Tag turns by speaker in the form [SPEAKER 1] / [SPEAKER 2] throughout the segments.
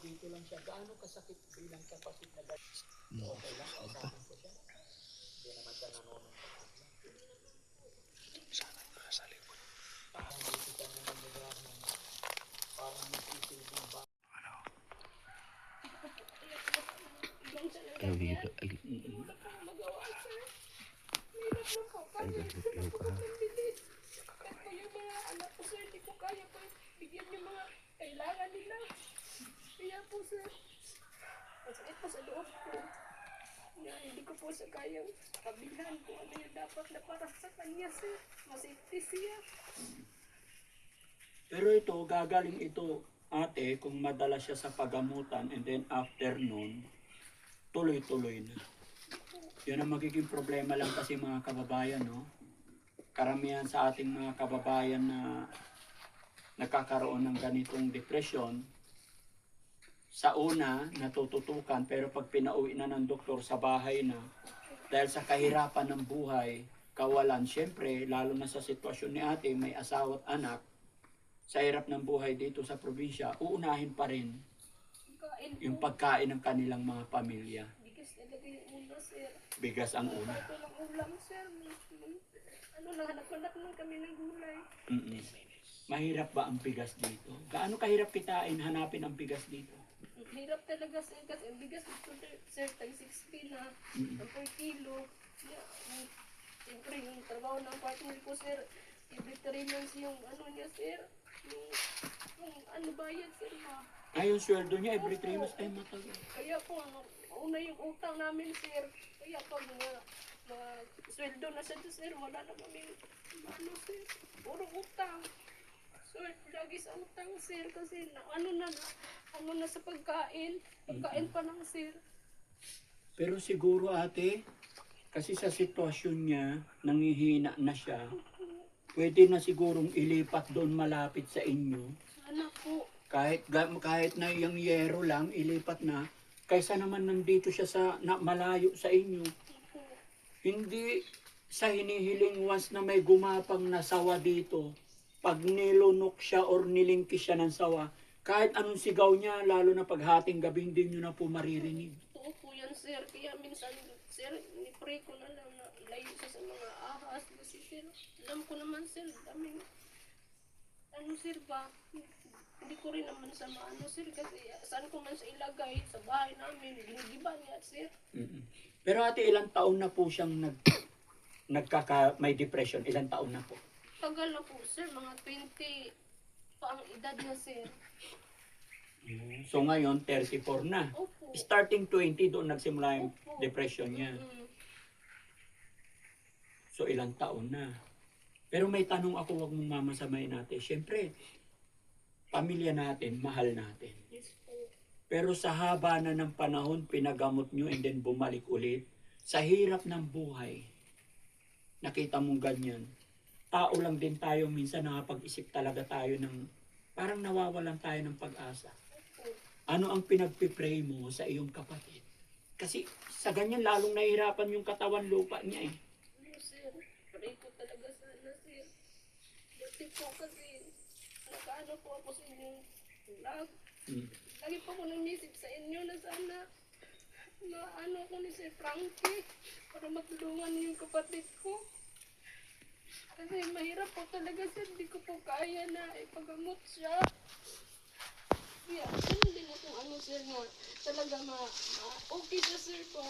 [SPEAKER 1] dito lang siya. Gaano kasakit bilang kapatid na ganyan? Okay lang, kasama ko siya. Hindi naman siya nanonood.
[SPEAKER 2] Sana nasa likod.
[SPEAKER 1] Parang dito siya nangyayari ng parang nagsisilbing ba?
[SPEAKER 2] Ay, ay,
[SPEAKER 3] bigyan yung mga kailangan nila. Kaya po sir, masakit po sa loob ko. Hindi ko po sa kayang kabilan kung ano yung dapat na para sa kanya sir. Masafety siya.
[SPEAKER 1] Pero ito, gagaling ito, ate, kung madala siya sa pagamutan and then after nun, tuloy-tuloy na. Yun ang magiging problema lang kasi mga kababayan, no? Karamihan sa ating mga kababayan na nakakaroon ng ganitong depresyon, sa una, natututukan, pero pag pinauwi na ng doktor sa bahay na, dahil sa kahirapan ng buhay, kawalan, syempre, lalo na sa sitwasyon ni ate, may asawa at anak, sa hirap ng buhay dito sa probinsya, uunahin pa rin yung pagkain ng kanilang mga pamilya.
[SPEAKER 3] Bigas talaga yung una sir.
[SPEAKER 1] Bigas ang una.
[SPEAKER 3] Ito lang ulam sir. Ano lang, hanap-hanap lang kami ng gulay.
[SPEAKER 1] Mahirap ba ang bigas dito? Gaano kahirap kitain, hanapin ang bigas dito?
[SPEAKER 3] Hirap talaga sir, kasi ang bigas dito sir, tag 6p na, ang per kilo. Siyempre yung trabaho ng partner ko sir, every 3 months yung ano niya sir, yung ano bayad sir ma.
[SPEAKER 1] Ay, yung sweldo niya every 3 months ay matagal.
[SPEAKER 3] Kaya po, una yung utang namin sir, kaya pag sweldo na siya sir, wala na kami, ano sir, puro utang. So, lagi sa utang sir, kasi ano na sa pagkain pa ng sir.
[SPEAKER 1] Pero siguro ate, kasi sa sitwasyon niya, nangihina na siya, pwede na sigurong ilipat doon malapit sa inyo.
[SPEAKER 3] Sana po.
[SPEAKER 1] Kahit na yung yero lang, ilipat na, kaysa naman nandito siya sa malayo sa inyo. Hindi sa hinihiling once na may gumapang na sawa dito, pag nilunok siya or nilingki siya ng sawa, kahit anong sigaw niya, lalo na paghating gabi, hindi nyo na po maririnig.
[SPEAKER 3] Totoo po yan sir, kaya minsan sir, ni-pray ko na lang na ilayo siya sa mga ahas. Kasi sir, alam ko naman sir, daming, ano sir ba, hindi ko rin naman sa maano sir, kasi saan ko man sa ilagay, sa bahay namin, ginigiba niya sir.
[SPEAKER 1] Pero ate, ilang taon na po siyang may depression? Ilang taon na po?
[SPEAKER 3] Tagal na po sir, mga 20 pa ang edad niya sir.
[SPEAKER 1] So ngayon, 34 na.
[SPEAKER 3] Opo.
[SPEAKER 1] Starting 20, doon nagsimula yung
[SPEAKER 3] Opo.
[SPEAKER 1] depression niya. So ilang taon na. Pero may tanong ako, wag mong mamasamayin natin. Siyempre, pamilya natin, mahal natin.
[SPEAKER 3] Yes po.
[SPEAKER 1] Pero sa haba na ng panahon, pinagamot nyo and then bumalik ulit. Sa hirap ng buhay, nakita mong ganyan. Tao lang din tayo, minsan nakapag-isip talaga tayo ng, parang nawawalan tayo ng pag-asa. Ano ang pinagpipray mo sa iyong kapatid? Kasi sa ganyan lalong nahihirapan yung katawan lupa niya eh.
[SPEAKER 3] Ano sir, pray ko talaga sana sir. Dati po kasi, nakaano po ako sa inyong vlog. Lagi po ako nag-message sa inyo na sana na ano ko ni Sir Frankie para matulungan yung kapatid ko. Kasi mahirap po talaga sir, di ko po kaya na ipagamot siya. Kaya, ganun din akong ano sir na talaga okay siya sir pa.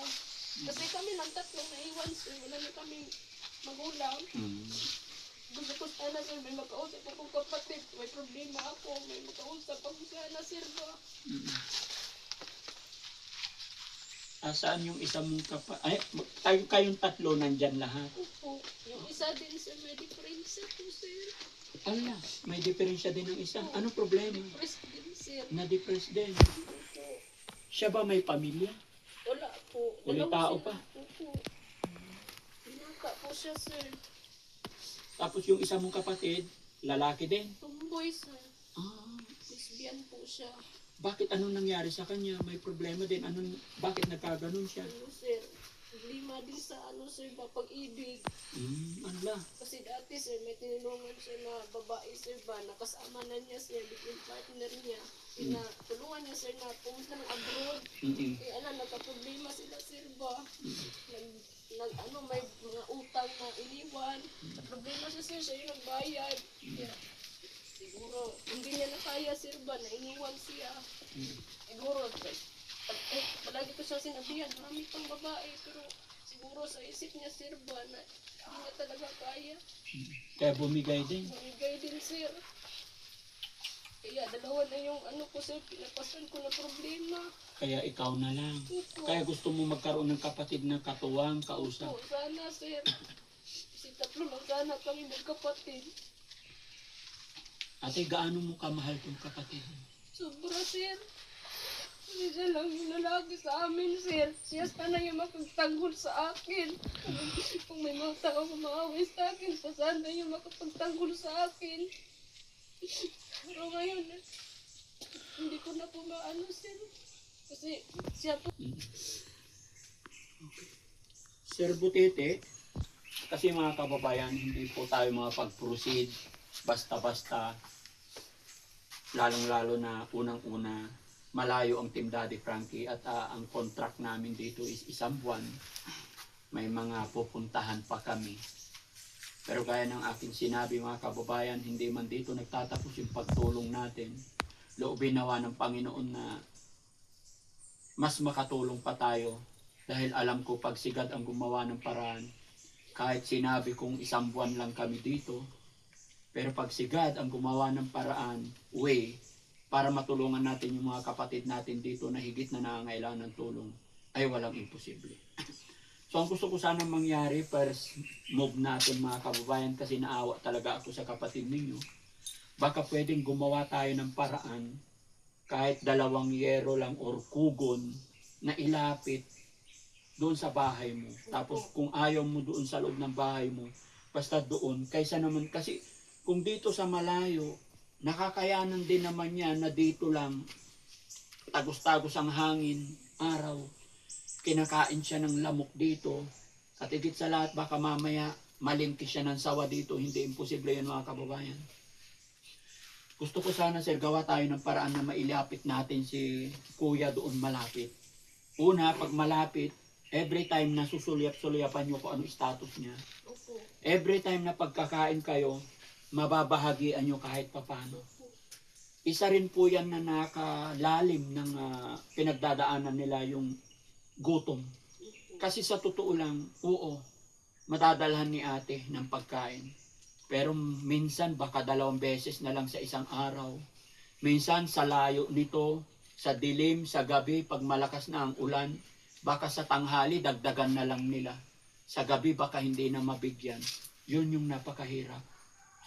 [SPEAKER 3] Kasi kami lang tatlong naiwan sir, wala na kami magulang. Gusto ko sana sir, may makausap akong kapatid, may problema ako, may makausap ako sana sir ba.
[SPEAKER 1] Saan yung isa mong kapatid? Ay, kayong tatlo nandyan lahat.
[SPEAKER 3] Opo, yung isa din sir, may diferensya po sir.
[SPEAKER 1] Ala, may diferensya din ng isa. Ano problema?
[SPEAKER 3] Depressed din sir.
[SPEAKER 1] Na-depressed din.
[SPEAKER 3] Opo.
[SPEAKER 1] Siya ba may pamilya?
[SPEAKER 3] Wala po.
[SPEAKER 1] May
[SPEAKER 3] Dalawa
[SPEAKER 1] tao
[SPEAKER 3] sila.
[SPEAKER 1] pa?
[SPEAKER 3] Opo. Binaka po siya sir.
[SPEAKER 1] Tapos yung isa mong kapatid, lalaki din.
[SPEAKER 3] Tomboy sir.
[SPEAKER 1] Ah,
[SPEAKER 3] Lesbian po siya.
[SPEAKER 1] bakit anong nangyari sa kanya? May problema din. Bakit nagkaganon siya?
[SPEAKER 3] Ano sir, problema din sa ano sir ba, pag-ibig.
[SPEAKER 1] Ala.
[SPEAKER 3] Kasi dati sir, may tinulungan siya na babae sir ba, nakasama na niya sir, yung partner niya. na tulungan niya sir na pumunta ng abroad. Eh ano, nagka-problema sila sir ba? May mga utang na iniwan. Problema siya sir, siya yung nagbayad. Kaya, siguro, hindi niya na kaya sir ba, na iniwan siya. Siguro, palagi ko siya sinabihan, marami pang babae, pero siguro sa isip niya sir ba, na hindi niya talaga kaya.
[SPEAKER 1] Kaya bumigay din.
[SPEAKER 3] Bumigay din sir. Kaya dalawa na yung ano ko sir, pinapasan ko na problema.
[SPEAKER 1] Kaya ikaw na lang.
[SPEAKER 3] Opo.
[SPEAKER 1] Kaya gusto mo magkaroon ng kapatid na katuwang, kausap.
[SPEAKER 3] Opo, sana sir. Kasi tatlo lang sana kami magkapatid.
[SPEAKER 1] Ate, gaano mo kamahal tong kapatid mo?
[SPEAKER 3] Sobra sir. Kasi siya lang yung lalaki sa amin sir. Siya sana yung makapagtanggol sa akin. Kung may mga tao kumaway sa akin, siya sana yung makapagtanggol sa akin. Pero ngayon, hindi ko na po maano sir. Kasi siya po.
[SPEAKER 1] Sir Butete, kasi mga kababayan, hindi po tayo makapag-proceed basta-basta. Lalong-lalo na unang-una, malayo ang Team Daddy Frankie at ang contract namin dito is 1 buwan. May mga pupuntahan pa kami. Pero gaya ng aking sinabi mga kababayan, hindi man dito nagtatapos yung pagtulong natin. Loobin nawa ng Panginoon na mas makatulong pa tayo. Dahil alam ko pag sigad ang gumawa ng paraan, kahit sinabi kong 1 buwan lang kami dito, pero pag sigad ang gumawa ng paraan, para matulungan natin yung mga kapatid natin dito na higit na nangangailangan ng tulong, ay walang imposible. So ang gusto ko sana mangyari, first move natin mga kababayan, kasi naawa talaga ako sa kapatid ninyo. Baka pwedeng gumawa tayo ng paraan, kahit 2 yero lang or kugon, na ilapit doon sa bahay mo. Tapos kung ayaw mo doon sa loob ng bahay mo, basta doon, kaysa naman, kasi kung dito sa malayo, nakakayanan din naman yan na dito lang, tagos-tagos ang hangin, araw, kinakain siya ng lamok dito, at higit sa lahat baka mamaya malingki siya ng sawa dito, hindi imposible yan mga kababayan. Gusto ko sana sir, gawa tayo ng paraan na mailapit natin si kuya doon malapit. Una, pag malapit, every time na susulyap-sulyapan nyo kung ano status niya,
[SPEAKER 3] Opo.
[SPEAKER 1] every time na pagkakain kayo, mababahagian nyo kahit papano. Isa rin po yan na nakalalim ng pinagdadaanan nila yung gutom. Kasi sa totoo lang, oo, madadalhan ni ate ng pagkain. Pero minsan baka 2 beses na lang sa isang araw. Minsan sa layo nito, sa dilim, sa gabi, pag malakas na ang ulan, baka sa tanghali dagdagan na lang nila. Sa gabi baka hindi na mabigyan. Yun yung napakahirap.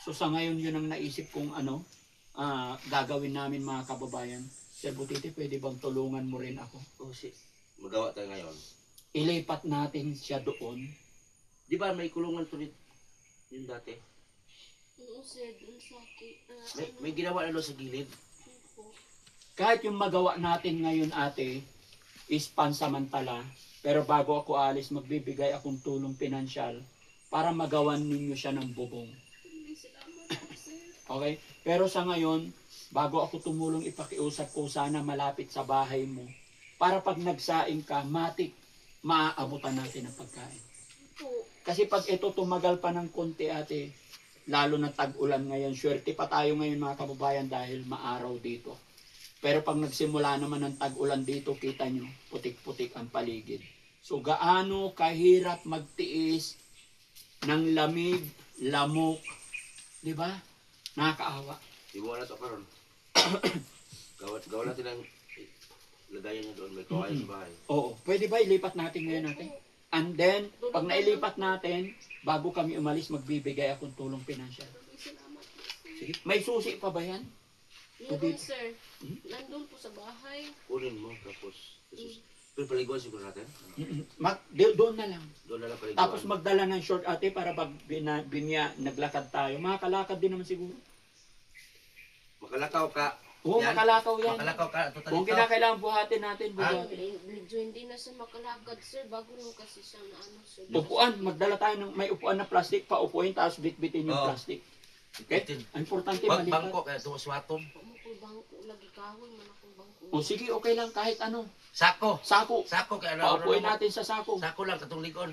[SPEAKER 1] So sa ngayon yun ang naisip kong gagawin namin mga kababayan. Sir Butete, pwede bang tulungan mo rin ako?
[SPEAKER 2] Magawa tayo ngayon.
[SPEAKER 1] Ilipat natin siya doon.
[SPEAKER 2] Di ba may kulungan tulit yung dati?
[SPEAKER 3] Oo sir, dun sa
[SPEAKER 2] May ginawa na doon sa gilid.
[SPEAKER 3] Opo.
[SPEAKER 1] Kahit yung magawa natin ngayon ate, is pansamantala. Pero bago ako alis, magbibigay akong tulong pinansyal para magawan ninyo siya ng bubong.
[SPEAKER 3] Salamat po sir.
[SPEAKER 1] Okay? Pero sa ngayon, bago ako tumulong, ipakiusap ko sana malapit sa bahay mo. Para pag nagsaing ka, matik, maaabutan natin ang pagkain.
[SPEAKER 3] Opo.
[SPEAKER 1] Kasi pag ito tumagal pa ng konti ate, lalo na tag-ulan ngayon, swerte pa tayo ngayon mga kababayan dahil maaraw dito. Pero pag nagsimula naman ng tag-ulan dito, kita nyo, putik-putik ang paligid. So gaano kahirap magtiis ng lamig, lamok, di ba? Nakakaawa.
[SPEAKER 2] Ibuwan na ito karon. Gawa natin ang lagayan niya doon. May kawayan sa bahay.
[SPEAKER 1] Oo, pwede ba ilipat natin ngayon natin? And then, pag nailipat natin, bago kami umalis, magbibigay akong tulong pinansyal.
[SPEAKER 3] Salamat po sir.
[SPEAKER 1] Sige. May susi pa ba yan?
[SPEAKER 3] Meron sir. Nandun po sa bahay.
[SPEAKER 2] Kunin mo tapos Jesus. Pero paliguan siguro natin.
[SPEAKER 1] Doon na lang.
[SPEAKER 2] Doon na lang paliguan.
[SPEAKER 1] Tapos magdala ng short ate para pag naglakad tayo. Makakalakad din naman siguro.
[SPEAKER 2] Makalakaw ka.
[SPEAKER 1] Oo,
[SPEAKER 2] Yan.
[SPEAKER 1] makalakaw yan.
[SPEAKER 2] Makalakaw ka. Total
[SPEAKER 1] Kung
[SPEAKER 2] ito.
[SPEAKER 1] kinakailangan buhatin natin, buhatin.
[SPEAKER 3] Medyo hindi na siya makalakad sir. Bago nung kasi siya na ano sir.
[SPEAKER 1] Upuan, magdala tayo ng may upuan na plastic, paupuin, tapos bitbitin yung
[SPEAKER 2] Oo.
[SPEAKER 1] plastic. Okay? Ang importante
[SPEAKER 2] Bangko
[SPEAKER 1] malipat.
[SPEAKER 2] kaya ito swatong.
[SPEAKER 3] Umupo ako bangko, lagi kahoy man ako bangko.
[SPEAKER 1] O sige, okay lang kahit ano.
[SPEAKER 2] Sako.
[SPEAKER 1] Sako.
[SPEAKER 2] Sako kaya ano.
[SPEAKER 1] Paupuin natin sa sako.
[SPEAKER 2] Sako lang katong likod.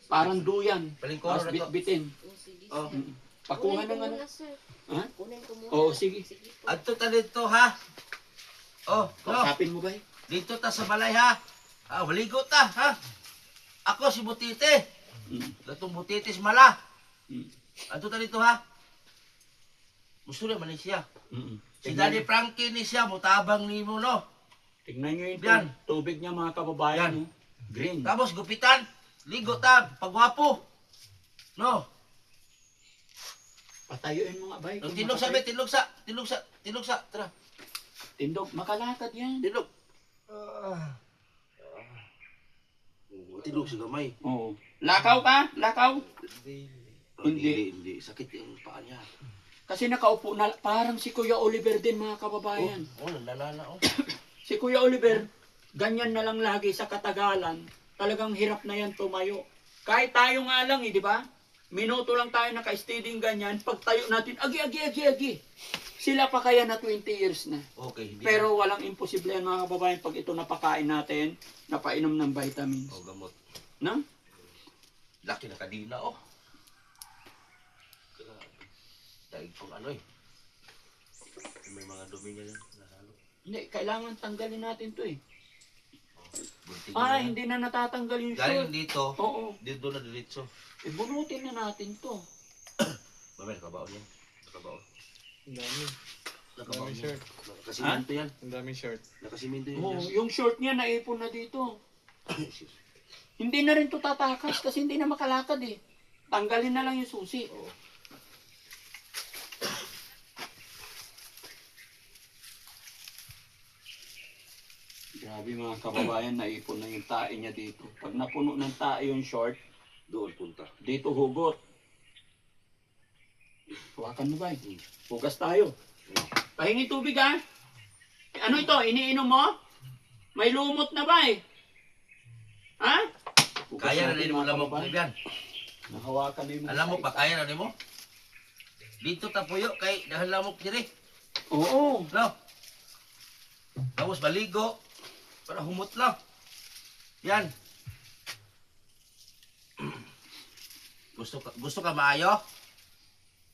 [SPEAKER 1] Parang duyan.
[SPEAKER 2] Palingkoro
[SPEAKER 1] Tapos
[SPEAKER 2] na to.
[SPEAKER 1] bitbitin.
[SPEAKER 3] O sige,
[SPEAKER 2] Oh.
[SPEAKER 3] sir.
[SPEAKER 1] Pakuha
[SPEAKER 3] Kunin ko
[SPEAKER 1] ng ano.
[SPEAKER 3] muna, sir.
[SPEAKER 1] Ha?
[SPEAKER 3] Kunin ko muna.
[SPEAKER 1] Oo, sige.
[SPEAKER 3] Sige po.
[SPEAKER 2] Adto ta dito ha. Oh, no.
[SPEAKER 1] Kausapin mo ba eh?
[SPEAKER 2] Dito ta sa balay ha. Ah, maligo ta ha. Ako si Butite. Gatong Butitis mala. Adto ta dito ha. Gusto na man ni siya. Si Daddy Frankie ni siya mutabang nimo no.
[SPEAKER 1] Tignan nyo yung
[SPEAKER 2] Yan.
[SPEAKER 1] tubig niya mga kababayan.
[SPEAKER 2] Yan.
[SPEAKER 1] No? Green.
[SPEAKER 2] Tapos gupitan. Ligo ta pagwapo. No.
[SPEAKER 1] Patayuin mo nga ba?
[SPEAKER 2] Nung tinlog sa bet, tinlog sa. Tara.
[SPEAKER 1] Tindog, makalakad yan.
[SPEAKER 2] Tinlog. Tinlog sa gamay.
[SPEAKER 1] Oo. Lakaw ka? Lakaw?
[SPEAKER 2] Hindi. Sakit yung paa niya.
[SPEAKER 1] Kasi nakaupo na, parang si Kuya Oliver din mga kababayan.
[SPEAKER 2] Nandalala oh.
[SPEAKER 1] Si Kuya Oliver, ganyan na lang lagi sa katagalan. Talagang hirap na yan tumayo. Kahit tayo nga lang di ba? Minuto lang tayo naka-steading ganyan. Pag tayo natin, agi. Sila pa kaya na 20 years na.
[SPEAKER 2] Okay, hindi.
[SPEAKER 1] Pero walang imposible yan mga kababayan pag ito napakain natin, napainom ng vitamins.
[SPEAKER 2] Oh, gamot.
[SPEAKER 1] No?
[SPEAKER 2] Laki na kadina oh. Daig pang ano eh. May mga dumi niya yan. Nasalo.
[SPEAKER 1] Hindi, kailangan tanggalin natin to eh.
[SPEAKER 2] Bunting
[SPEAKER 1] Ah,
[SPEAKER 2] niya.
[SPEAKER 1] hindi na natatanggal yung
[SPEAKER 2] Galing
[SPEAKER 1] short.
[SPEAKER 2] dito.
[SPEAKER 1] Oo.
[SPEAKER 2] Dito na diretso.
[SPEAKER 1] Ibunutin na natin to.
[SPEAKER 2] Mamaya nakabaon yan. Nakabaon.
[SPEAKER 4] Ang dami.
[SPEAKER 2] Nakabaon
[SPEAKER 4] Dami
[SPEAKER 2] yan.
[SPEAKER 4] shirt.
[SPEAKER 2] Nakasiminto yan.
[SPEAKER 4] Ang daming shirt.
[SPEAKER 2] Nakasiminto yan.
[SPEAKER 1] Oo, yung short niya naipon na dito. Hindi na rin to tatakas kasi hindi na makalakad eh. Tanggalin na lang yung susi.
[SPEAKER 2] Oo.
[SPEAKER 1] Grabe mga kababayan, naipon na yung tae niya dito. Pag napuno ng tae yung short,
[SPEAKER 2] Doon punta.
[SPEAKER 1] dito hugot. Huwakan mo ba? Hugas tayo. Pahingi tubig ha. Ano ito? Iniinom mo? May lumot na ba eh? Ha? Hugas
[SPEAKER 2] Kaya na
[SPEAKER 1] natin,
[SPEAKER 2] rin mo
[SPEAKER 1] mga
[SPEAKER 2] lamang
[SPEAKER 1] kababayan.
[SPEAKER 2] kung yan.
[SPEAKER 1] Nahawakan na yung mga
[SPEAKER 2] Alam mo
[SPEAKER 1] tae.
[SPEAKER 2] pa, kaya na rin mo? Dito tapuyo kay dahil lamok diri.
[SPEAKER 1] Oo.
[SPEAKER 2] No? Tapos baligo. Para humot lang. Yan. Gusto ka maayo?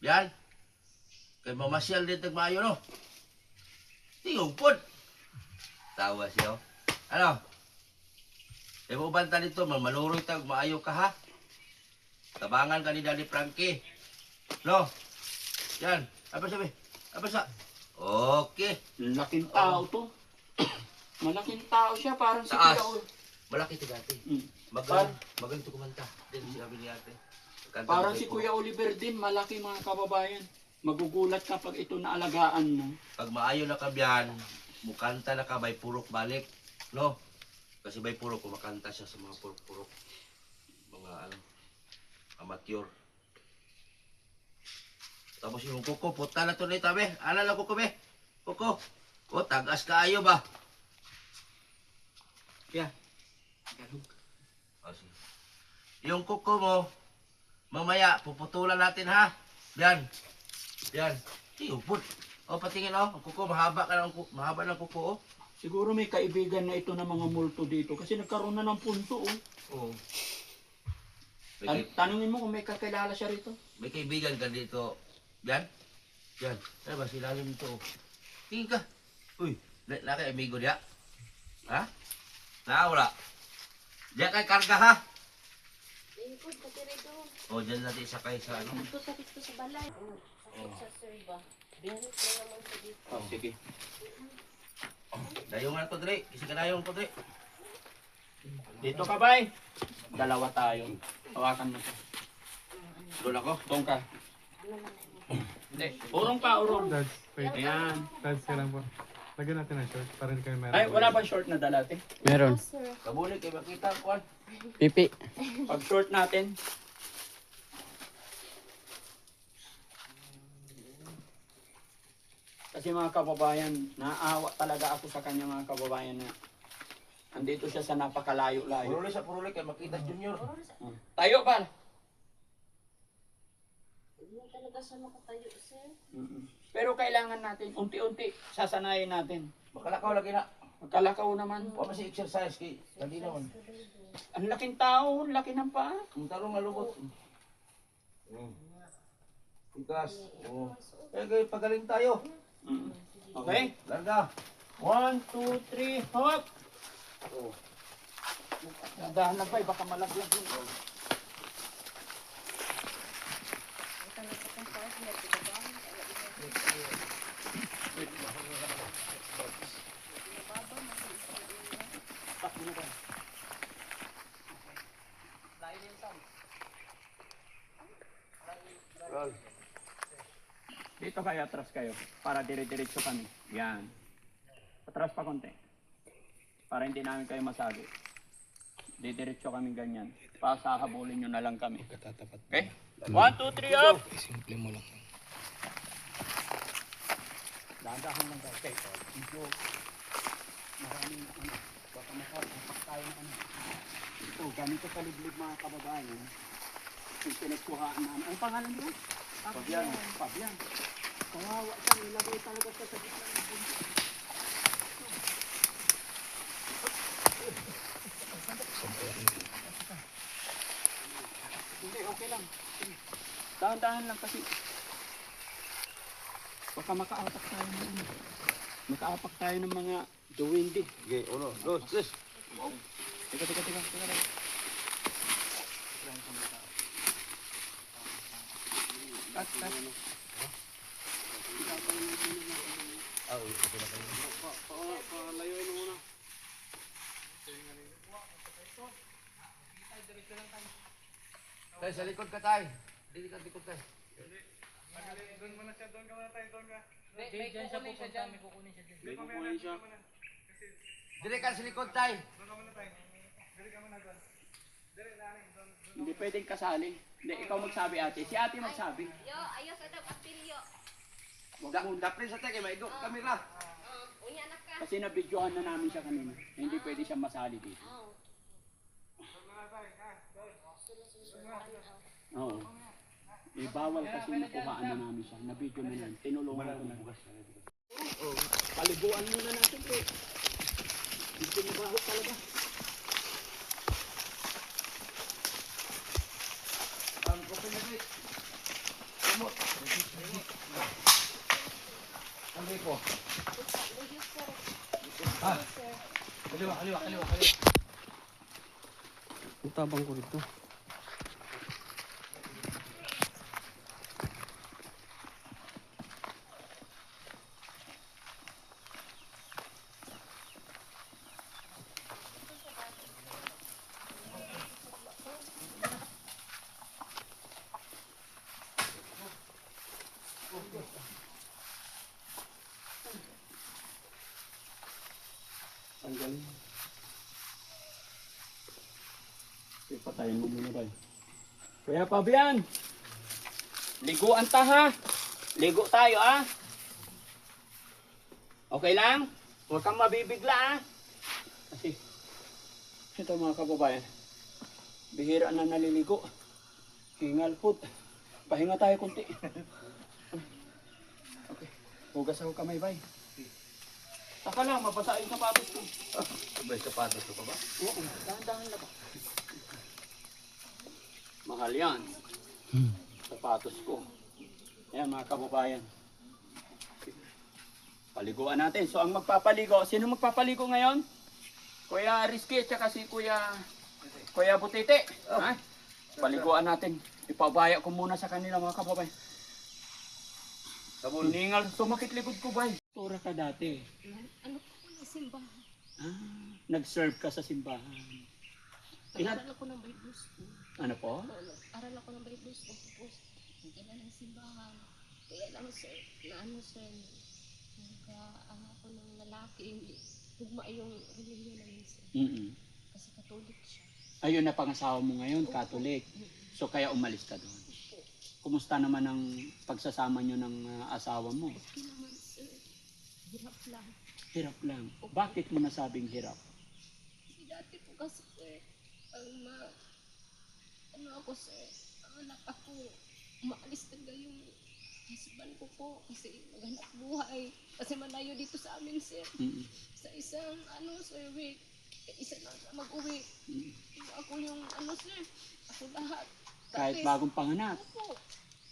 [SPEAKER 2] Yan. Kay mamasyal din tag maayo no. Tingog pod. Tawa siya. Oh. Ano? Kay mo banta dito, maluroy tag maayo ka ha. Tabangan ka ni Daddy Frankie. No? Yan. Apa sabi? Apa sa? Okay.
[SPEAKER 1] Laking tao to. Malaking tao siya, parang si
[SPEAKER 2] Taas.
[SPEAKER 1] Kuya Ol.
[SPEAKER 2] Malaki ito dati.
[SPEAKER 1] Mm.
[SPEAKER 2] Magaling ito kumanta. Din sinabi ni ate. Kanta
[SPEAKER 1] Parang
[SPEAKER 2] mo
[SPEAKER 1] si
[SPEAKER 2] kay
[SPEAKER 1] Kuya Oliver din, malaki mga kababayan. Magugulat ka pag ito naalagaan mo.
[SPEAKER 2] Pag maayo na ka biyan, mukanta na ka, bay purok balik. No? Kasi bay purok, kumakanta siya sa mga purok-purok. Mga ano, amateur. Tapos yung kuko, puta na to na itabi. Ano lang kuko be? Kuko. O, tagas ka ayo ba?
[SPEAKER 1] Kaya, ganun.
[SPEAKER 2] O, sige. Yung kuko mo, mamaya, puputulan natin ha. Yan. Yan. Tiyupot. O, patingin o. Ang kuko, mahaba ka ng mahaba ng kuko o.
[SPEAKER 1] Siguro may kaibigan na ito ng mga multo dito kasi nagkaroon na ng punto. Oh.
[SPEAKER 2] Oo. May,
[SPEAKER 1] Tanungin mo kung may kakilala siya rito.
[SPEAKER 2] may kaibigan ka dito. Yan. Yan. Ano ba, silalim nito o. Tingin ka. Uy, kay amigo niya. Ha? Wala. Diyan kay karga ha.
[SPEAKER 3] Lingkod, katiri doon.
[SPEAKER 2] O, dyan natin isakay sa ano.
[SPEAKER 3] Ito sa dito sa balay. Sakit sa sir ba? Binit na naman sa dito.
[SPEAKER 1] Oh, sige.
[SPEAKER 2] Dayong nga to, Dre. Kasi ka dayong to, Dre.
[SPEAKER 1] Dito ka, bay. Dalawa tayo. Hawakan mo to.
[SPEAKER 2] Doon ako.
[SPEAKER 1] Tong ka. Hindi. Urong pa, urong.
[SPEAKER 4] Dads, wait.
[SPEAKER 1] Ayan.
[SPEAKER 4] Dads, kailan po. Lagyan natin ng short para hindi kayo meron.
[SPEAKER 1] Ay, wala bang short na dala, te?
[SPEAKER 5] Meron.
[SPEAKER 3] Sir,
[SPEAKER 2] Kabulit, kay makita ko.
[SPEAKER 5] Pipi.
[SPEAKER 1] Pag short natin, kasi mga kababayan, naawa talaga ako sa kanya mga kababayan na andito siya sa napakalayo-layo.
[SPEAKER 2] Puruli sa puruli, kay makita junior.
[SPEAKER 1] Tayo ba?
[SPEAKER 3] hindi talaga siya makatayo, sir.
[SPEAKER 1] Pero kailangan natin, unti-unti, sasanayin natin.
[SPEAKER 2] Makalakaw lagi na.
[SPEAKER 1] Magkalakaw naman.
[SPEAKER 2] Wa man si exercise kay dali naman.
[SPEAKER 1] Ang laking tao, ang laki ng paa.
[SPEAKER 2] Ang tarong malubot. Tikas. Oh. Kaya pagaling tayo.
[SPEAKER 1] Okay?
[SPEAKER 2] Larga.
[SPEAKER 1] 1, 2, 3, hop! Oh. Dahan lang pa, baka malaglag yun. Dito kayo, atras kayo. Para dire-diretso kami. Yan. Atras pa konti. Para hindi namin kayo masabi. Didiretso kami ganyan. Pasahabulin nyo na lang kami. Okay? 1, 2, 3, up!
[SPEAKER 5] Simple mo lang.
[SPEAKER 1] Dahan lang tayo. Okay. Medyo maraming ano. Baka makapapak tayo ng ano. Ito, ganito kaliblib mga kababayan. Yung pinagkuhaan namin. Ang pangalan nila? Fabian. Fabian. Kawawa siya. Nilagay talaga siya sa gitna ng bundok. Hindi, okay lang. Dahan-dahan lang kasi. Baka makaapak tayo ng ano. Makaapak tayo ng mga duwindi.
[SPEAKER 2] Okay, 1, 2, 3.
[SPEAKER 1] Teka. Cut. Palayuin mo muna.
[SPEAKER 2] Tay, sa likod ka tay. Dili ka likod tay.
[SPEAKER 4] Doon muna siya, doon ka muna tayo, doon ka.
[SPEAKER 6] May kukunin siya dyan. May kukunin siya dyan.
[SPEAKER 1] May kukunin siya.
[SPEAKER 2] Dili ka sa likod tay.
[SPEAKER 4] Doon ka muna tayo. Dili ka muna doon. Dili, lalim, doon.
[SPEAKER 1] Hindi pwedeng kasali. Hindi, ikaw magsabi ate. Si ate magsabi.
[SPEAKER 3] Yo, ayos ada apilyo.
[SPEAKER 2] Daprin sa tay kay maigo kamera.
[SPEAKER 3] Unya na ka.
[SPEAKER 1] Kasi nabidyohan na namin siya kanina. Hindi pwede siya masali dito. Oo. Eh, bawal kasi nakuhaan na namin siya. Nabidyo na yan. Tinulungan ko na. Oh, paliguan muna natin eh. Medyo mabaho talaga.
[SPEAKER 2] Ang kopi na git. Kumot. Ang ripo. Kaliwa.
[SPEAKER 5] Ang tabang ko rito.
[SPEAKER 1] Tanggalin. Okay, patayin mo muna tayo. Kuya Fabian! Liguan ta ha! Ligo tayo ah! Okay lang? Huwag kang mabibigla ah! Kasi, ito mga kababayan, bihira na naliligo. Hingal po. Pahinga tayo kunti. Okay. Hugas ako kamay, bay. Saka lang, mabasa yung sapatos ko.
[SPEAKER 2] May sapatos ko pa ba?
[SPEAKER 1] Oo, dahan-dahan lang ba? Mahal yan. Sapatos ko. Ayan mga kababayan. Paliguan natin. So ang magpapaligo, sino magpapaligo ngayon? Kuya Rizky at saka si Kuya Butite. Ha? Paliguan natin. Ipabaya ko muna sa kanila mga kababayan.
[SPEAKER 2] Sabon.
[SPEAKER 1] Hiningal, sumakit likod ko ba? Tura ka dati.
[SPEAKER 3] Ano po yung simbahan?
[SPEAKER 1] Nag-serve ka sa simbahan. Ilan?
[SPEAKER 3] Aral ako ng Bible school.
[SPEAKER 1] Ano po?
[SPEAKER 3] Aral ako ng Bible school. Tapos, hindi na ng simbahan. Kaya lang sir, nagkaano ako ng lalaki. Hindi tugma yung religion namin sir. Kasi Katolik siya.
[SPEAKER 1] Ayun na pangasawa mo ngayon, Catholic. So kaya umalis ka doon. Kumusta naman ang pagsasama nyo ng asawa mo?
[SPEAKER 3] Okay naman sir. Hirap lang.
[SPEAKER 1] Hirap lang. Bakit mo nasabing hirap?
[SPEAKER 3] Kasi dati po kasi sir, ano ako sir, ang anak ako, umaalis talaga yung husband ko po kasi maghanap buhay. Kasi malayo dito sa amin, sir. Sa isang, sir, week, isa na mag-uwi. Ako yung, sir, ako lahat.
[SPEAKER 1] Kahit
[SPEAKER 3] Dati,
[SPEAKER 1] bagong panganak.
[SPEAKER 3] opo.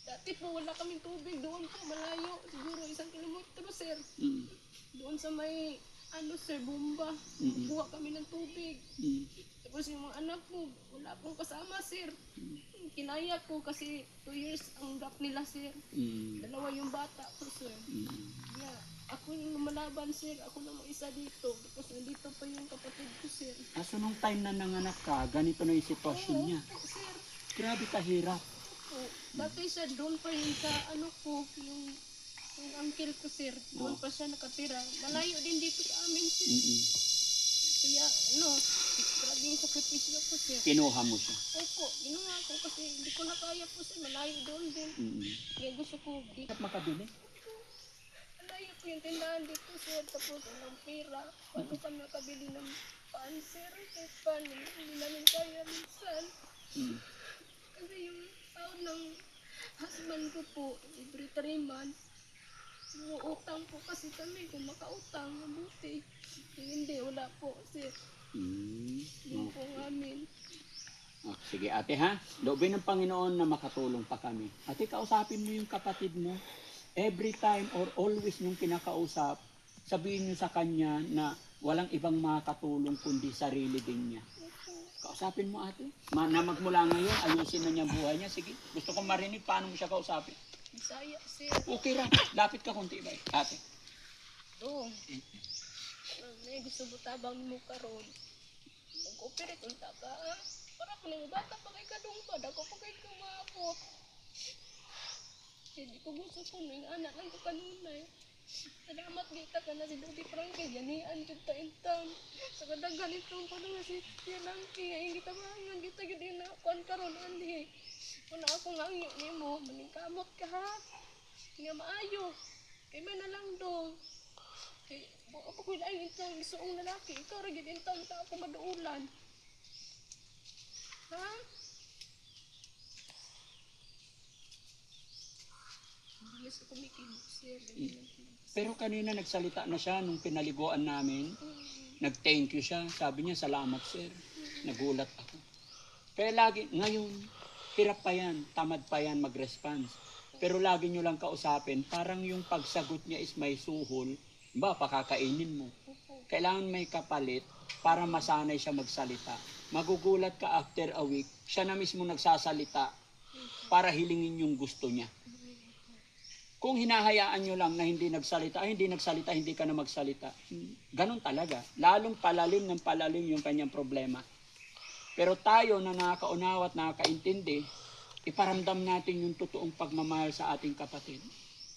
[SPEAKER 3] Dati po, wala kaming tubig. Doon po, malayo. Siguro 1 kilometro, sir.
[SPEAKER 1] Mm.
[SPEAKER 3] Doon sa may, sir, bomba. Buha kami ng tubig. Tapos yung mga anak ko, wala pong kasama, sir. Kinaya ko kasi 2 years ang gap nila, sir. Dalawa yung bata ko, sir. Yeah. Ako yung lumalaban, sir. Ako namang isa dito. Tapos nandito pa yung kapatid ko, sir.
[SPEAKER 1] Kaso nung time na nanganak ka, ganito na yung sitwasyon niya.
[SPEAKER 3] Opo, sir.
[SPEAKER 1] Grabe kahirap.
[SPEAKER 3] Opo. Dati siya, doon pa yun sa yung uncle ko, sir. Doon pa siya nakatira. Malayo din dito sa amin, sir. Kaya, grabing sakripisyo po, sir.
[SPEAKER 1] Kinuha mo siya.
[SPEAKER 3] Opo, ginawa ko kasi hindi ko na kaya po, sir. Malayo doon din. Kaya gusto ko dito.
[SPEAKER 1] At makabili.
[SPEAKER 3] Malayo po yung tindahan dito, sir. Tapos walang pera. Paano kami nakabili ng pan, sir? Kahit pan, hindi namin kaya minsan. Kasi yung taon ng husband ko po, every 3 months, utang po kasi kami. Kung makautang, mabuti. Kung hindi, wala po, sir. Hindi po amin.
[SPEAKER 1] Oh, sige ate ha, loobin ng Panginoon na makatulong pa kami. Ate, kausapin mo yung kapatid mo. Every time or always nung kinakausap, sabihin nyo sa kanya na walang ibang makakatulong kundi sarili din niya. Kausapin mo ate. Na magmula ngayon, ayusin na niya ang buhay niya. Sige, gusto kong marinig paano mo siya kausapin.
[SPEAKER 3] Bisaya, sir.
[SPEAKER 1] Okay ra, lapit ka konti ba ate.
[SPEAKER 3] Doon. May gusto mo tabang mo karon. Mag-operate kung taka. Para ko nang bata pa kay kadungpad. Ako pa kay kumakot. Hindi ko gusto ko nang anak lang ko kanunay. Salamat kita ka na si Dodi Frankie. Yanian kita intang. Sa kadagan itong pa nga si Tianangki. Ngayon kita mahangan. Kita yun na kuan karon andi. Kung ako ngangyo ni mo, maningkamot ka ha. Nga maayo. Kay may na lang dong. Kay ako ko lang itong isuong lalaki. Ikaw rin intang ta ako maduulan. Ha? Bilis ako kumikibok, sir.
[SPEAKER 1] Pero kanina nagsalita na siya nung pinaliguan namin. Nag-thank you siya. Sabi niya, salamat sir. Nagulat ako. Pero lagi, ngayon, hirap pa yan, tamad pa yan mag-response. Pero lagi nyo lang kausapin, parang yung pagsagot niya is may suhol, ba, pakakainin mo. Kailangan may kapalit para masanay siya magsalita. Magugulat ka after a week, siya na mismo nagsasalita para hilingin yung gusto niya. Kung hinahayaan nyo lang na hindi nagsalita, hindi ka na magsalita. Ganon talaga. Lalong palalim ng palalim yung kanyang problema. Pero tayo na nakakaunawa at nakakaintindi, iparamdam natin yung totoong pagmamahal sa ating kapatid.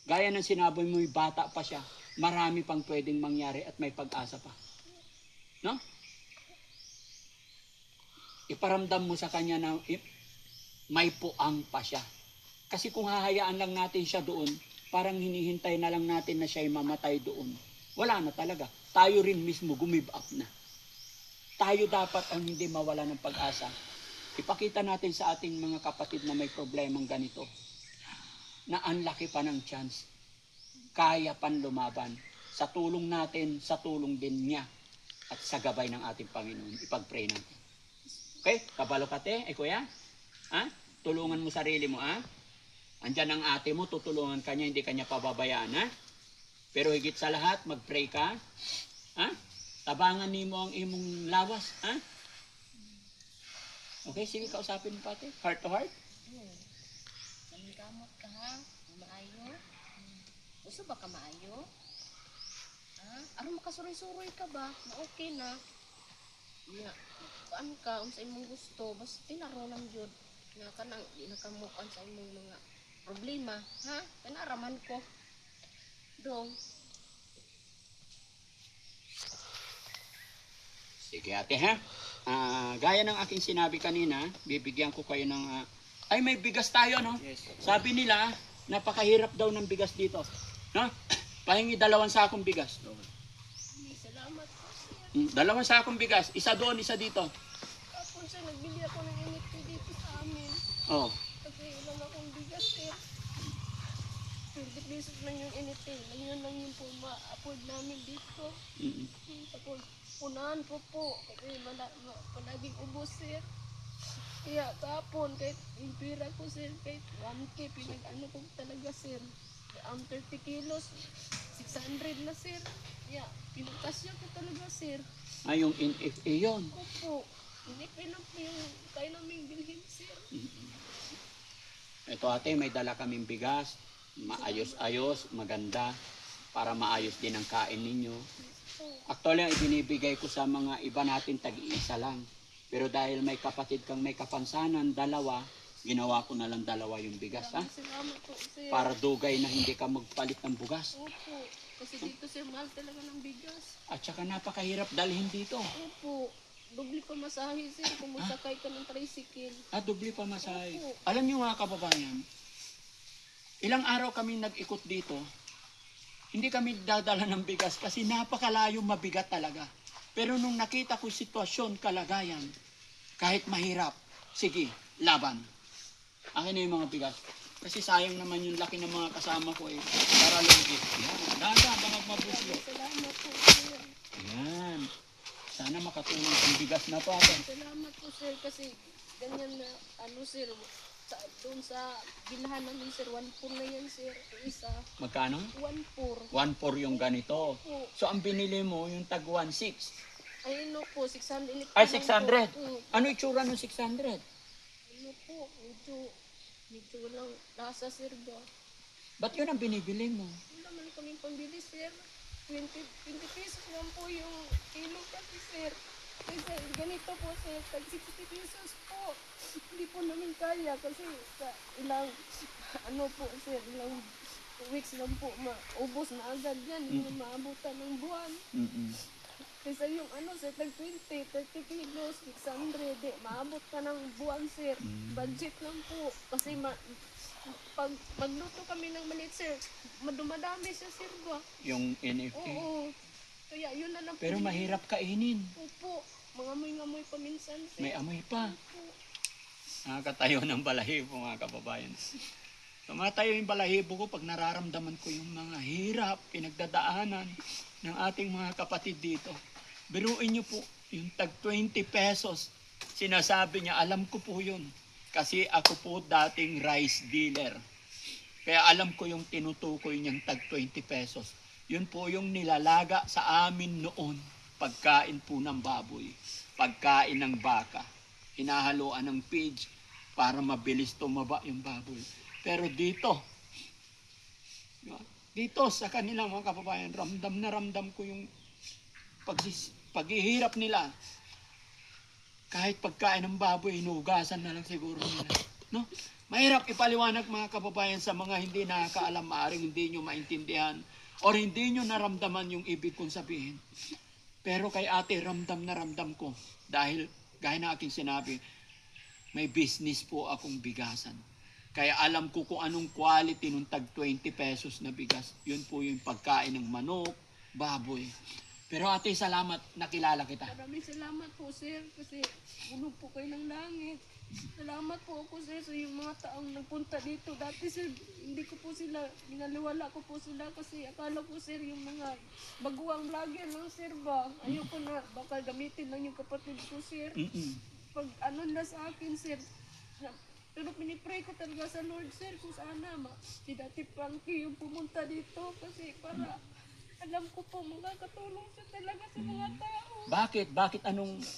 [SPEAKER 1] Gaya ng sinabi mo, bata pa siya, marami pang pwedeng mangyari at may pag-asa pa. No? Iparamdam mo sa kanya na may puang pa siya. Kasi kung hahayaan lang natin siya doon, parang hinihintay na lang natin na siya'y mamatay doon. Wala na talaga. Tayo rin mismo gumive up na. Tayo dapat ang hindi mawala ng pag-asa. Ipakita natin sa ating mga kapatid na may problemang ganito, na ang laki pa ng chance. Kaya pan lumaban. Sa tulong natin, sa tulong din niya, at sa gabay ng ating Panginoon. Ipag-pray natin. Okay? Kabalo ka te, kuya? Ha? Tulungan mo sarili mo, ha? Andyan ang ate mo, tutulungan ka niya, hindi ka niya pababayaan, ha? Pero higit sa lahat, mag-pray ka, ha? Tabangan mo ang imong lawas, ha? Okay, sige, kausapin mo pati. Heart to heart.
[SPEAKER 3] Maningkamot ka ha? Maayo? Gusto ba ka maayo? Ha? Aron makasuroy-suroy ka ba? Na okay na? Yeah. Kuan ka, sa imong gusto, basta tinaro lang yun. Nga ka nang, di na ka mukan sa imong mga problema, ha? Kanaraman ko. Dong.
[SPEAKER 1] Sige ate, ha? Gaya ng aking sinabi kanina, bibigyan ko kayo ng... ay, may bigas tayo, no?
[SPEAKER 5] Yes.
[SPEAKER 1] Sabi nila, napakahirap daw ng bigas dito. No? Pahingi 2 sakong bigas.
[SPEAKER 3] Salamat po, sir.
[SPEAKER 1] 2 sakong bigas. Isa doon, isa dito.
[SPEAKER 3] Kapon siya, nagbili ako ng unit dito sa amin.
[SPEAKER 1] Oh.
[SPEAKER 3] Kasi wala na akong bigas, sir. 20 pesos lang yung anything. Yun lang yung po ma-afford namin dito.
[SPEAKER 1] Mm.
[SPEAKER 3] Tapos, punahan po. Kasi palaging ubos, sir. Kaya kapon, kahit yung pira ko, sir, kahit 1K, pinag-ano ko talaga, sir. 30 kilos, 600 na, sir. Kaya, pinagkasya ko talaga, sir.
[SPEAKER 1] Yung NFA yun.
[SPEAKER 3] Opo. Hindi lang po yung kaya namin bilhin, sir.
[SPEAKER 1] Ito ate, may dala kaming bigas. Maayos-ayos, maganda. Para maayos din ang kain ninyo. Actually, ang ibinibigay ko sa mga iba natin tag-iisa lang. Pero dahil may kapatid kang may kapansanan, dalawa, ginawa ko na lang dalawa yung bigas, ha?
[SPEAKER 3] Salamat po, sir.
[SPEAKER 1] Para dugay na hindi ka magpalit ng bugas.
[SPEAKER 3] Opo. Kasi dito, sir, mahal talaga ng bigas.
[SPEAKER 1] At saka napakahirap dalhin dito.
[SPEAKER 3] Opo. Doble pa masahe, sir, kung magsakay ka ng tricycle.
[SPEAKER 1] Dubli pa masay.
[SPEAKER 3] Opo.
[SPEAKER 1] Alam niyo mga kababayan, ilang araw kami nag-ikot dito, hindi kami dadala ng bigas kasi napakalayo, mabigat talaga. Pero nung nakita ko sitwasyon, kalagayan, kahit mahirap, sige, laban. Akin na yung mga bigas. Kasi sayang naman yung laki ng mga kasama ko eh. Para lugit. Yan. Dahan-dahan, baka mabuslo.
[SPEAKER 3] Salamat po, sir.
[SPEAKER 1] Yan. Sana makatulong ang bigas na to atin.
[SPEAKER 3] Salamat po, sir, kasi ganyan na, sir, doon sa bilahan namin, sir, 1-4 na yan, sir. Isa,
[SPEAKER 1] Magkano?
[SPEAKER 3] 1-4.
[SPEAKER 1] 1-4 yung ganito.
[SPEAKER 3] Po.
[SPEAKER 1] So ang binili mo, yung tag 1-6.
[SPEAKER 3] Ayun po, 600.
[SPEAKER 1] Ay, 600.
[SPEAKER 3] Po.
[SPEAKER 1] Ano itsura ng 600?
[SPEAKER 3] Ano po, medyo lang lasa, sir, ba?
[SPEAKER 1] Ba't yun ang binibili mo?
[SPEAKER 3] Wala man kaming pambili, sir. 20 pesos lang po yung kilo kasi, sir. Kasi ganito po, sir, tag 60 pesos po. Hindi po namin kaya kasi sa ilang, po, sir, ilang weeks lang po, maubos na agad yan. Hindi na maabutan ng buwan. Kasi yung sir, tag 30 kilos, 600, maabot ka ng buwan, sir. Budget lang po. Kasi pag magluto kami ng maliit, sir, madumadami siya, sir, ba?
[SPEAKER 1] Yung NFT.
[SPEAKER 3] Oo. Kaya yun na lang po.
[SPEAKER 1] Pero mahirap kainin.
[SPEAKER 3] Opo. Mga amoy-amoy pa minsan, sir.
[SPEAKER 1] May amoy pa.
[SPEAKER 3] Opo.
[SPEAKER 1] Nakakatayo ng balahibo mga kababayan. Tumatayo yung balahibo ko pag nararamdaman ko yung mga hirap, pinagdadaanan ng ating mga kapatid dito. Biruin niyo po, yung tag 20 pesos, sinasabi niya, alam ko po yun. Kasi ako po dating rice dealer. Kaya alam ko yung tinutukoy niyang tag 20 pesos. Yun po yung nilalaga sa amin noon. Pagkain po ng baboy. Pagkain ng baka. Hinahaluan ng pigs para mabilis tumaba yung baboy. Pero dito sa kanila mga kababayan, ramdam na ramdam ko yung paghihirap nila. Kahit pagkain ng baboy, inugasan na lang siguro nila. No? Mahirap ipaliwanag mga kababayan sa mga hindi nakakaalam, maaaring hindi nyo maintindihan or hindi nyo naramdaman yung ibig kong sabihin. Pero kay ate, ramdam na ramdam ko. Dahil, gaya na aking sinabi, may business po akong bigasan. Kaya alam ko kung anong quality ng tag 20 pesos na bigas. Yun po yung pagkain ng manok, baboy. Pero ate, salamat, nakilala kita.
[SPEAKER 3] Maraming salamat po, sir, kasi bulog po kayo ng langit. Salamat po ako, sir, sa yung mga taong nagpunta dito. Dati, sir, hindi ko po sila, binaliwala ko po sila kasi akala ko, sir, yung mga baguang vlogger lang, sir, ba? Ayoko na, baka gamitin lang yung kapatid ko, sir. Pag na sa akin, sir, pero pinipray ko talaga sa Lord, sir, kung sana si Dati Frankie yung pumunta dito kasi para alam ko po makakatulong siya talaga sa mga tao.
[SPEAKER 1] Bakit?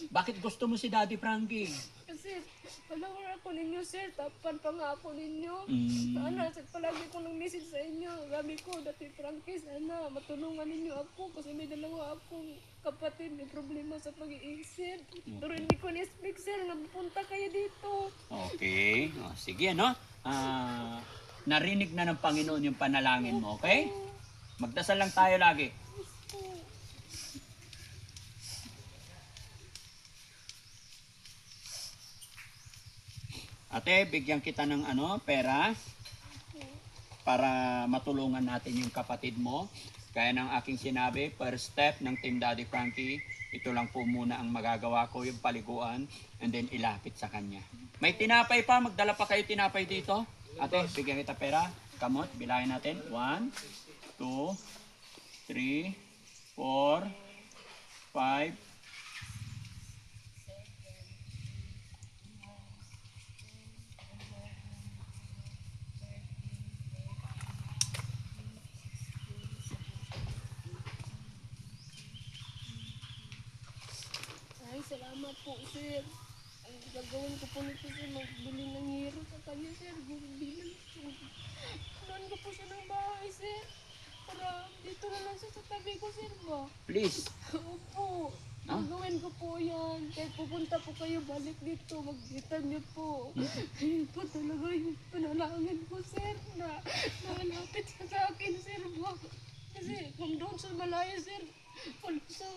[SPEAKER 1] Bakit gusto mo si Daddy Frankie?
[SPEAKER 3] Kasi follower ako ninyo, sir, tapan pa nga ako ninyo. Sana, sir, palagi ko ng message sa inyo. Sabi ko, Dati Frankie, sana matulungan ninyo ako kasi may dalawa akong kapatid, may problema sa pag-iisip. Pero hindi ko ni-speak, sir, napunta kayo dito.
[SPEAKER 1] Okay. Sige, no? Narinig na ng Panginoon yung panalangin mo, okay? Magdasal lang tayo lagi. Ate, bigyan kita ng pera para matulungan natin yung kapatid mo. Kaya ng aking sinabi, first step ng Team Daddy Frankie, ito lang po muna ang magagawa ko, yung paliguan, and then ilapit sa kanya. May tinapay pa, magdala pa kayo tinapay dito. Ate, bigyan kita pera. kamot, bilangin natin. 1, 2, 3, 4, 5,
[SPEAKER 3] Ay, salamat po, sir. Ang gagawin ko po nito, sir, magbili ng hero sa kanya, sir. Bilang Tunan ko po siya ng bahay, sir. Para dito na lang siya sa tabi ko, sir, ba?
[SPEAKER 1] please.
[SPEAKER 3] Opo.
[SPEAKER 1] Ah?
[SPEAKER 3] Gagawin ko po yan. Kahit pupunta po kayo, balik dito, magkita niyo po. Ayun po talaga yung panalangin ko, sir, na nakalapit siya sa akin, sir, ba? Kasi kung doon sa malayo, sir, wala sa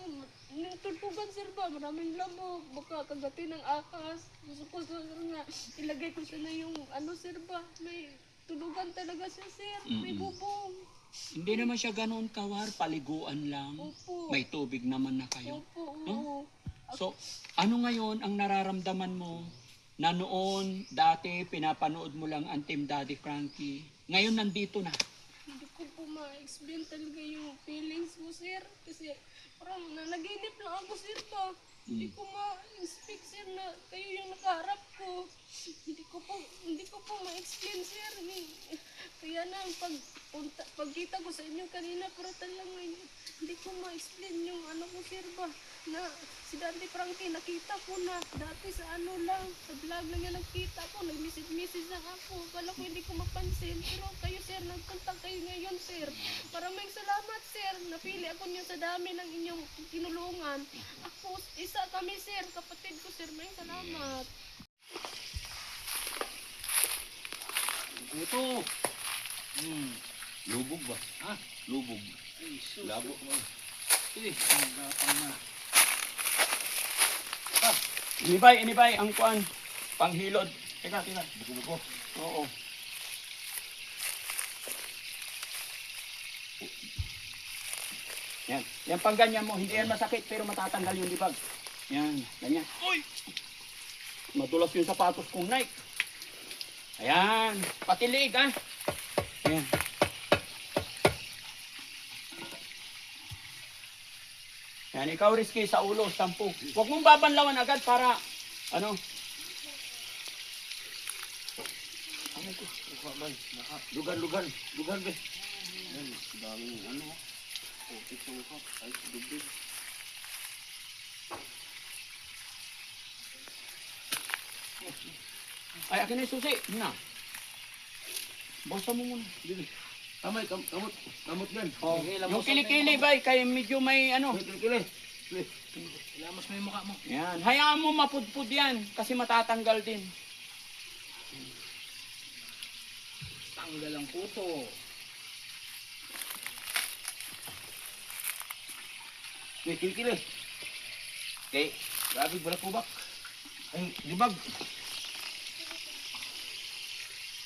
[SPEAKER 3] tutugan, sir, ba? Maraming lamok, baka kagatin ng ahas. Gusto ko, sir, nga, ilagay ko siya na yung, sir, ba? May tulugan talaga siya, sir. May bubong.
[SPEAKER 1] Hindi naman siya ganoon kawar, paliguan lang.
[SPEAKER 3] Opo.
[SPEAKER 1] May tubig naman na kayo.
[SPEAKER 3] Opo,
[SPEAKER 1] No?
[SPEAKER 3] oo.
[SPEAKER 1] So, ano ngayon ang nararamdaman mo na noon, dati, pinapanood mo lang ang Team Daddy Frankie. Ngayon, nandito na.
[SPEAKER 3] Hindi ko po ma-explain talaga yung feelings mo, sir. Kasi parang nanaginip lang ako, sir, ba? Hindi ko ma-speak, sir, na kayo yung nakaharap ko. Hindi ko po ma-explain, sir. Kaya na, pagkita ko sa inyo kanina, pero talagang hindi ko ma-explain yung ko, sir, ba? Na si Daddy Frankie, nakita ko na dati sa lang, sa vlog lang niya nakita ko, nag-message na ako. Kala ko hindi ko mapansin, pero kayo, sir, nagkontak kayo ngayon, sir. Maraming salamat, sir. Napili ako niyo sa dami ng inyong tinulungan. Ako, isa kami, sir, kapatid ko, sir. Maraming salamat.
[SPEAKER 2] Ito. Lubog ba? Ha? Lubog. Labo mo.
[SPEAKER 1] Inibay, ang kuan, panghilod. Teka.
[SPEAKER 2] Buko-buko.
[SPEAKER 1] Oo. Yan pang ganyan mo, hindi yan masakit pero matatanggal yung libag. Yan, ganyan. Uy! Madulas yung sapatos kong Nike. Ayan, pati liig ah. Ayan. Yan, ikaw Rizky sa ulo, 10. Huwag mong babanlawan agad para,
[SPEAKER 2] Lugan be.
[SPEAKER 1] ay akin na yung susi. Na. Bosa mo muna.
[SPEAKER 2] Kamay, kamot yan.
[SPEAKER 1] Oh, yung kilikili ba, kaya medyo may
[SPEAKER 2] Kili.
[SPEAKER 6] Ilamos mo yung mukha mo.
[SPEAKER 1] Yan, hayaan mo mapudpud yan kasi matatanggal din.
[SPEAKER 6] Tanggal ang puto.
[SPEAKER 2] Kili. Okay, grabe wala kubak. Ay, libag.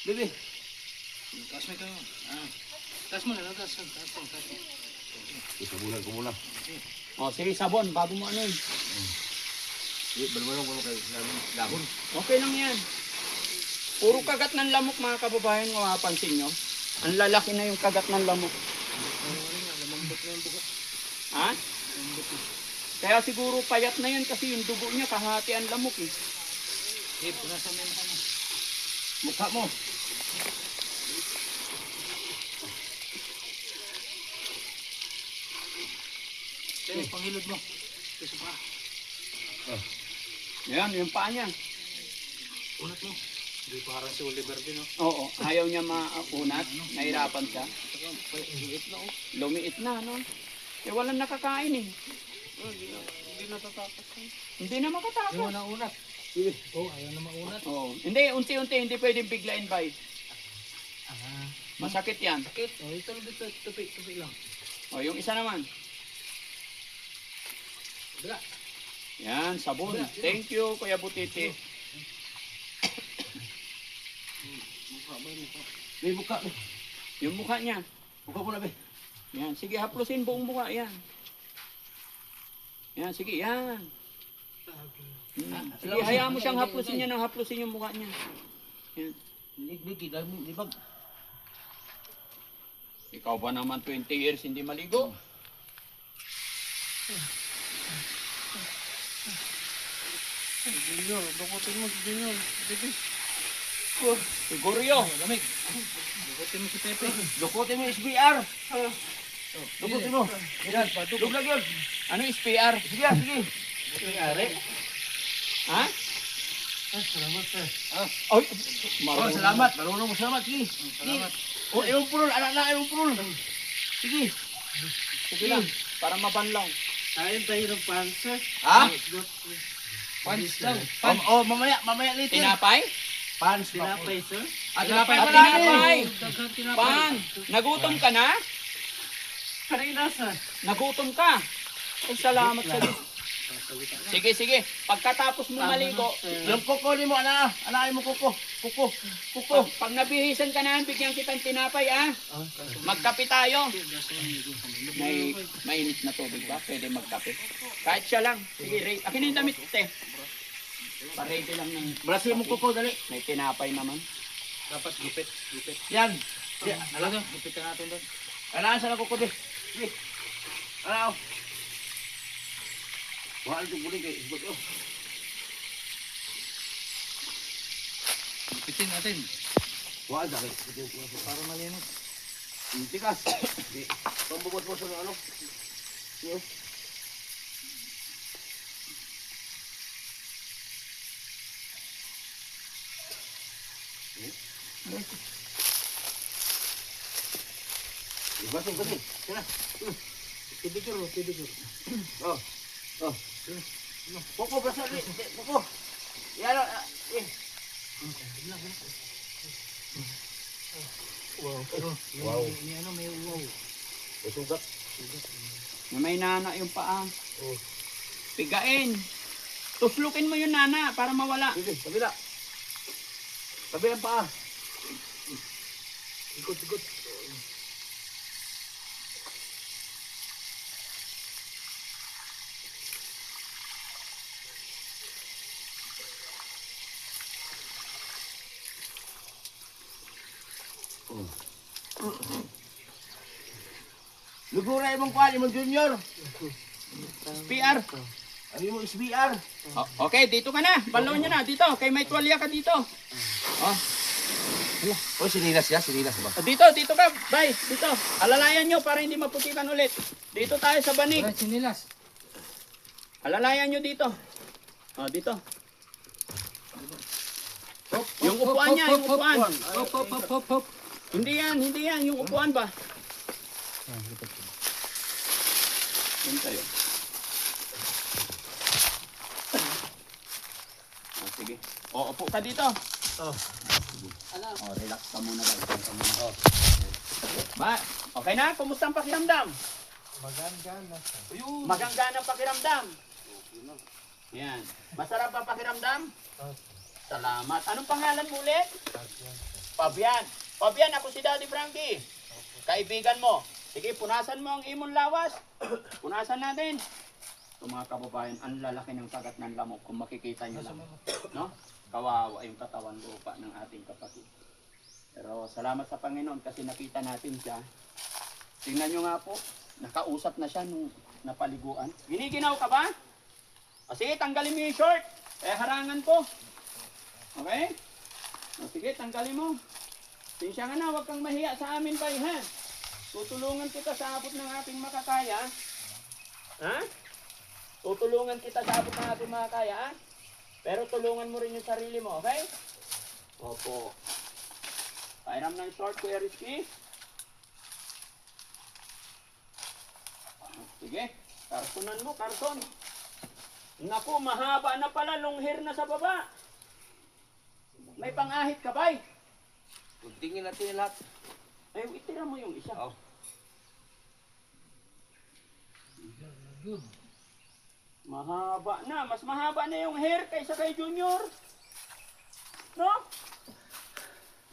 [SPEAKER 2] Bibi.
[SPEAKER 6] Taas mo ito. Taas mo na. Taas mo.
[SPEAKER 2] Isabulan ko muna.
[SPEAKER 1] O, sige, sabon, bago mo
[SPEAKER 2] Balbalong ko kayo. Dahon.
[SPEAKER 1] Okay lang yan. Puro kagat ng lamok mga kababayan, kung mapapansin nyo. Ang lalaki na yung kagat ng lamok. Ha? Kaya siguro payat na yan kasi yung dugo niya kahati ang lamok eh.
[SPEAKER 6] Punasan mo yung mukha mo.
[SPEAKER 2] Mukha mo.
[SPEAKER 6] Yan, panghilod mo. Ito pa.
[SPEAKER 1] Yan, yung paa niya.
[SPEAKER 6] Unat mo. Hindi parang si Oliver din, no?
[SPEAKER 1] Oo, ayaw niya maunat. Nahirapan siya.
[SPEAKER 6] Liit na, oh.
[SPEAKER 1] Lumiit na, no? Eh, walang nakakain eh.
[SPEAKER 6] Hindi natatapos.
[SPEAKER 1] Hindi na makatapos.
[SPEAKER 6] Ayaw na unat. Oh, ayaw na maunat.
[SPEAKER 1] Oo. Hindi, unti-unti, hindi pwedeng biglain by. Masakit yan.
[SPEAKER 6] Sakit. Oh, ito tupi lang.
[SPEAKER 1] O, yung isa naman.
[SPEAKER 6] Bila.
[SPEAKER 1] Yan, sabon. Thank you, Kuya Butiti.
[SPEAKER 2] May mukha.
[SPEAKER 1] Yung mukha niya.
[SPEAKER 2] Mukha mo na be.
[SPEAKER 1] Yan, sige, haplusin buong mukha. Yan. Yan, sige, yan. Sige, hayaan mo siyang haplusin niya ng haplusin yung mukha niya. Yan.
[SPEAKER 2] Liglig, libag.
[SPEAKER 1] Ikaw ba naman 20 years hindi maligo?
[SPEAKER 5] Junior, dukutin mo si Junior. Bibi.
[SPEAKER 1] Siguro yun.
[SPEAKER 6] Lamig. Dukutin mo si Pepe.
[SPEAKER 2] Dukutin mo yung SBR. Dukutin mo. Yan, duglag yun.
[SPEAKER 1] Ano yung SPR?
[SPEAKER 2] Sige, sige.
[SPEAKER 1] Ha?
[SPEAKER 5] Salamat sir.
[SPEAKER 1] Ay,
[SPEAKER 2] Oh,
[SPEAKER 1] marunong.
[SPEAKER 2] salamat. Marunong mo salamat. Sige.
[SPEAKER 6] Salamat.
[SPEAKER 2] Oh, ewan purol. Anak na, ewan purol. Sige.
[SPEAKER 1] Sige lang, para mabanlaw.
[SPEAKER 5] Kain tayo ng pansa.
[SPEAKER 2] Ha?
[SPEAKER 6] Punch daw.
[SPEAKER 2] Oh, mamaya later.
[SPEAKER 1] Tinapay?
[SPEAKER 2] Pans.
[SPEAKER 5] Tinapay sir.
[SPEAKER 2] Tinapay
[SPEAKER 1] Ah,
[SPEAKER 2] pala.
[SPEAKER 1] tinapay.
[SPEAKER 6] Daghang tinapay.
[SPEAKER 1] Pan, nagutom ka na?
[SPEAKER 5] Kanina sir.
[SPEAKER 1] Nagutom ka? Ay, salamat sa Diyos. Sige, sige. Pagkatapos mo maligo,
[SPEAKER 2] Yung kuko ni mo, ana. Anaay mo kuko. Kuko.
[SPEAKER 1] pag nabihisan ka na, bigyan kitang tinapay, ah. Magkape tayo. May mainit na tubig ba? Pwede magkape. Kahit siya lang. Sige, Ray. Akin na yung damit, te. Pa-ready lang ng...
[SPEAKER 2] Brasil mo kuko, dali.
[SPEAKER 1] May tinapay naman.
[SPEAKER 6] Dapat gupit. Gupit.
[SPEAKER 2] Yan.
[SPEAKER 6] Alaga, gupitan natin doon.
[SPEAKER 2] Anaan sa kuko, di. Sige. Anao. Wala ito buli kay isbot. Oh.
[SPEAKER 6] Gupitin natin.
[SPEAKER 2] Wala dali.
[SPEAKER 6] Para malinis.
[SPEAKER 2] Tikas. Pambubot mo sa ano. Yo. Ibasin ko din. Sina.
[SPEAKER 6] Pidiguro.
[SPEAKER 2] Oh. Oh. Kuko brasa di. Kuko. Yan. Eh. Wow.
[SPEAKER 6] May wow.
[SPEAKER 2] Sugat.
[SPEAKER 1] Na may nana yung paa.
[SPEAKER 2] Oh.
[SPEAKER 1] Pigain. Tuslukin mo yung nana para mawala.
[SPEAKER 2] Sige, kabila. Kabilang paa. Ikot. Lugo na imong kuhan, imong junior.
[SPEAKER 1] PR.
[SPEAKER 2] Ano imong SBR?
[SPEAKER 1] Okay, dito ka na. Balon nyo na. Dito. Kay may tuwalya ka dito. Oh.
[SPEAKER 2] Oh, sinilas ya, sinilas ba?
[SPEAKER 1] Dito ka. Bye. Dito. Alalayan nyo para hindi maputikan ulit. Dito tayo sa banig.
[SPEAKER 6] Wala sinilas.
[SPEAKER 1] Alalayan nyo dito. Oh, dito. Yung upuan niya, yung upuan.
[SPEAKER 6] Hop.
[SPEAKER 1] Hindi yan. Yung upuan ba? Yan tayo. Oh, sige. O, upo ka dito. Oh, relax ka muna. Oh. Ba, okay na? Kumusta ang pakiramdam? Maganda ang pakiramdam. Yan. Masarap ang pakiramdam? Salamat. Anong pangalan mo ulit? Fabian. Fabian, ako si Daddy Frankie. Kaibigan mo. Sige, punasan mo ang imong lawas. Punasan natin. Ito mga kababayan, ang lalaki ng kagat ng lamok kung makikita nyo lang. No? Kawawa yung katawan lupa ng ating kapatid. Pero salamat sa Panginoon kasi nakita natin siya. Tingnan nyo nga po, nakausap na siya nung napaliguan. Giniginaw ka ba? O sige, tanggalin mo yung short. Harangan ko. Okay? O sige, tanggalin mo. Sinsya nga na, huwag kang mahiya sa amin, bay, ha? Tutulungan kita sa abot ng ating makakaya. Ha? Tutulungan kita sa abot ng ating makakaya, ha? Pero tulungan mo rin yung sarili mo, okay? Opo. Pairam ng short, Kuya Rizky. Sige, kartonan mo, karton. Naku, mahaba na pala, long hair na sa baba. May pang-ahit ka, bay?
[SPEAKER 2] Tingin natin lahat.
[SPEAKER 1] Ay, itira mo yung isa.
[SPEAKER 2] Oh.
[SPEAKER 1] Mahaba na. Mas mahaba na yung hair kaysa kay Junior. No?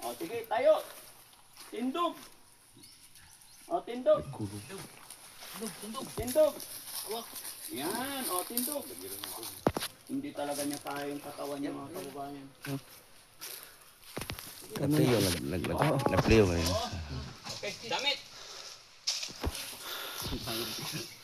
[SPEAKER 1] O, sige, tayo. Tindog. O, tindog. Tindog. Yan, o, tindog. Hindi talaga niya kaya yung katawan niya, mga kababayan.
[SPEAKER 7] Napleo ka rin.
[SPEAKER 1] Okay, damit.
[SPEAKER 2] Pangit.